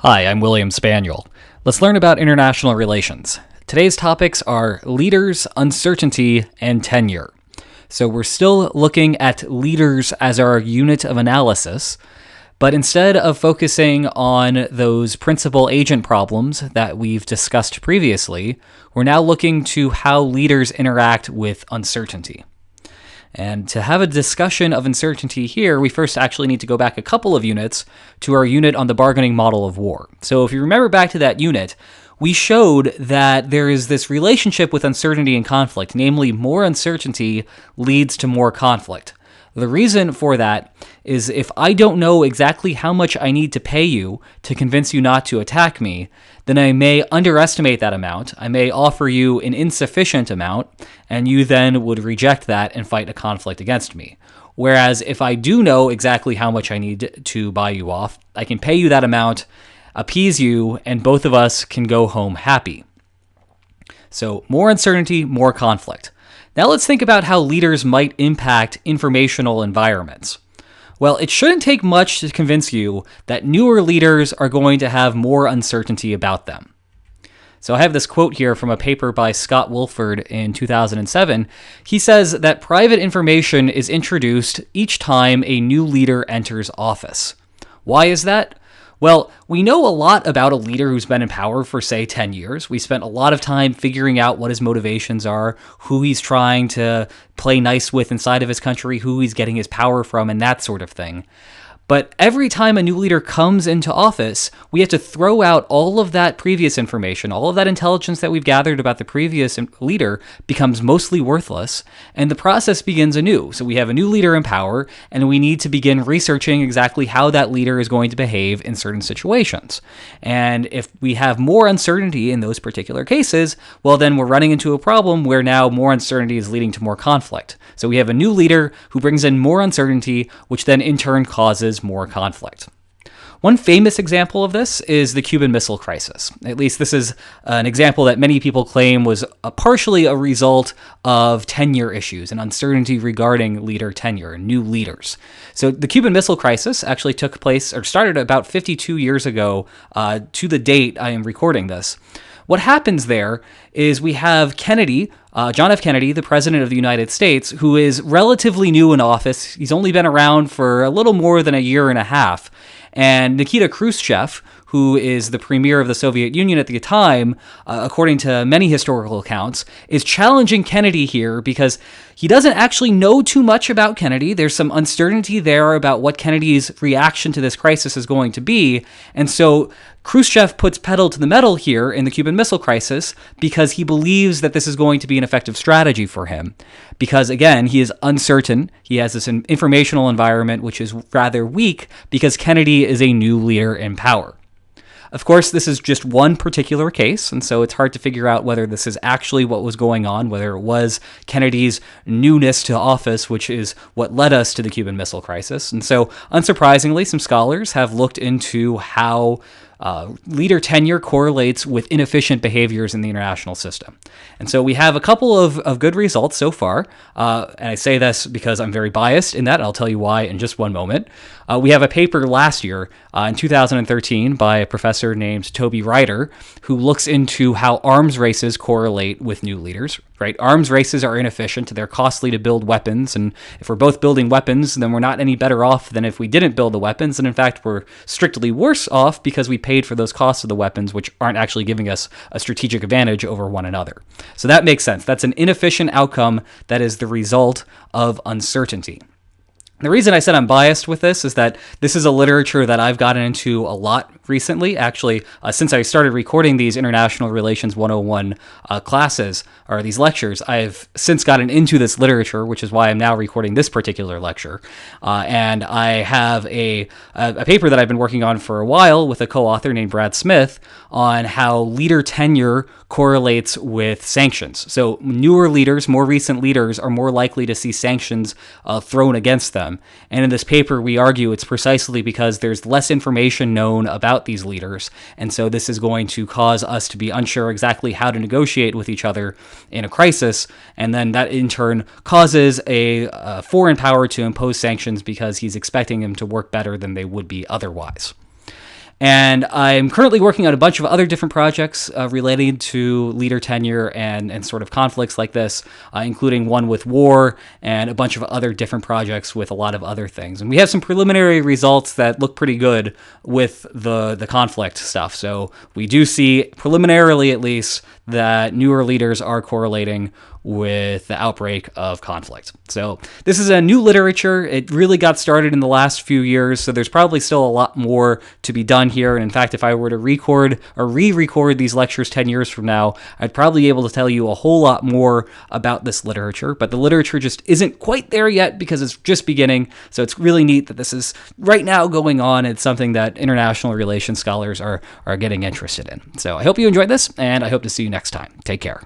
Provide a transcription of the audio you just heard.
Hi, I'm William Spaniel. Let's learn about international relations. Today's topics are leaders, uncertainty, and tenure. So we're still looking at leaders as our unit of analysis, but instead of focusing on those principal agent problems that we've discussed previously, we're now looking to how leaders interact with uncertainty. And to have a discussion of uncertainty here, we first actually need to go back a couple of units to our unit on the bargaining model of war. So if you remember back to that unit, we showed that there is this relationship with uncertainty and conflict, namely more uncertainty leads to more conflict. The reason for that is if I don't know exactly how much I need to pay you to convince you not to attack me, then I may underestimate that amount. I may offer you an insufficient amount, and you then would reject that and fight a conflict against me. Whereas if I do know exactly how much I need to buy you off, I can pay you that amount, appease you, and both of us can go home happy. So more uncertainty, more conflict. Now let's think about how leaders might impact informational environments. Well, it shouldn't take much to convince you that newer leaders are going to have more uncertainty about them. So I have this quote here from a paper by Scott Wolford in 2007. He says that private information is introduced each time a new leader enters office. Why is that? Well, we know a lot about a leader who's been in power for, say, 10 years. We spent a lot of time figuring out what his motivations are, who he's trying to play nice with inside of his country, who he's getting his power from, and that sort of thing. But every time a new leader comes into office, we have to throw out all of that previous information, all of that intelligence that we've gathered about the previous leader becomes mostly worthless, and the process begins anew. So we have a new leader in power, and we need to begin researching exactly how that leader is going to behave in certain situations. And if we have more uncertainty in those particular cases, well, then we're running into a problem where now more uncertainty is leading to more conflict. So we have a new leader who brings in more uncertainty, which then in turn causes more conflict. One famous example of this is the Cuban Missile Crisis. At least this is an example that many people claim was partially a result of tenure issues and uncertainty regarding leader tenure and new leaders. So the Cuban Missile Crisis actually took place or started about 52 years ago to the date I am recording this. What happens there is we have Kennedy, John F. Kennedy, the President of the United States, who is relatively new in office. He's only been around for a little more than a year and a half. And Nikita Khrushchev, who is the premier of the Soviet Union at the time, according to many historical accounts, is challenging Kennedy here because he doesn't actually know too much about Kennedy. There's some uncertainty there about what Kennedy's reaction to this crisis is going to be. And so Khrushchev puts pedal to the metal here in the Cuban Missile Crisis because he believes that this is going to be an effective strategy for him. Because, again, he is uncertain. He has this informational environment which is rather weak because Kennedy is a new leader in power. Of course, this is just one particular case, and so it's hard to figure out whether this is actually what was going on, whether it was Kennedy's newness to office, which is what led us to the Cuban Missile Crisis. And so, unsurprisingly, some scholars have looked into how leader tenure correlates with inefficient behaviors in the international system. And so we have a couple of good results so far, and I say this because I'm very biased in that, and I'll tell you why in just one moment. We have a paper last year in 2013 by a professor named Toby Ryder, who looks into how arms races correlate with new leaders. Right? Arms races are inefficient. They're costly to build weapons. And if we're both building weapons, then we're not any better off than if we didn't build the weapons. And in fact, we're strictly worse off because we paid for those costs of the weapons, which aren't actually giving us a strategic advantage over one another. So that makes sense. That's an inefficient outcome that is the result of uncertainty. The reason I said I'm biased with this is that this is a literature that I've gotten into a lot recently. Actually, since I started recording these International Relations 101 classes, or these lectures, I've since gotten into this literature, which is why I'm now recording this particular lecture. And I have a paper that I've been working on for a while with a co-author named Brad Smith on how leader tenure correlates with sanctions. So newer leaders, more recent leaders, are more likely to see sanctions thrown against them. And in this paper, we argue it's precisely because there's less information known about these leaders. And so this is going to cause us to be unsure exactly how to negotiate with each other in a crisis. And then that in turn causes a foreign power to impose sanctions because he's expecting them to work better than they would be otherwise. And I'm currently working on a bunch of other different projects related to leader tenure and sort of conflicts like this, including one with war and a bunch of other different projects with a lot of other things. And we have some preliminary results that look pretty good with the conflict stuff. So we do see, preliminarily at least, that newer leaders are correlating with the outbreak of conflict. So this is a new literature. It really got started in the last few years, so there's probably still a lot more to be done here. And in fact, if I were to record or re-record these lectures 10 years from now, I'd probably be able to tell you a whole lot more about this literature, but the literature just isn't quite there yet because it's just beginning. So it's really neat that this is right now going on. It's something that international relations scholars are getting interested in. So I hope you enjoyed this, and I hope to see you next time. Take care.